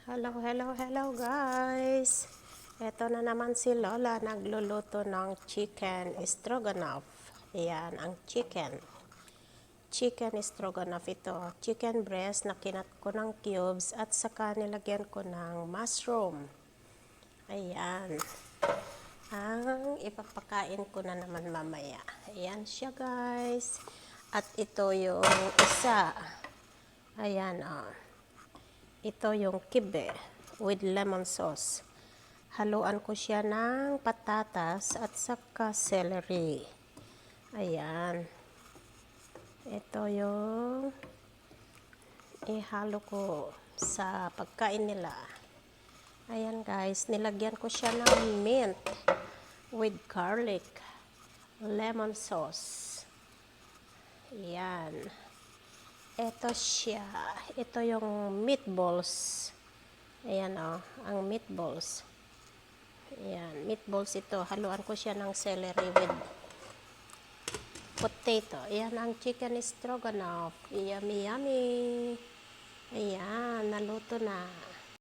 Hello guys! Ito na naman si Lola nagluluto ng chicken stroganoff. Ayan, ang chicken. Chicken stroganoff ito. Chicken breast na kinat ko ng cubes at saka nilagyan ko ng mushroom. Ayan. Ang ipapakain ko na naman mamaya. Ayan siya guys. At ito yung isa. Ayan Ito yung kibe with lemon sauce. Haluan ko siya ng patatas at saka celery. Ayan. Ito yung ihalo ko sa pagkain nila. Ayan guys, nilagyan ko siya ng mint with garlic, lemon sauce. Ayan. Ito siya. Ito yung meatballs. Ayan ang meatballs. Ayan, meatballs ito. Haluan ko siya ng celery with potato. Ayan ang chicken stroganoff. Yummy, yummy. Ayan, naluto na.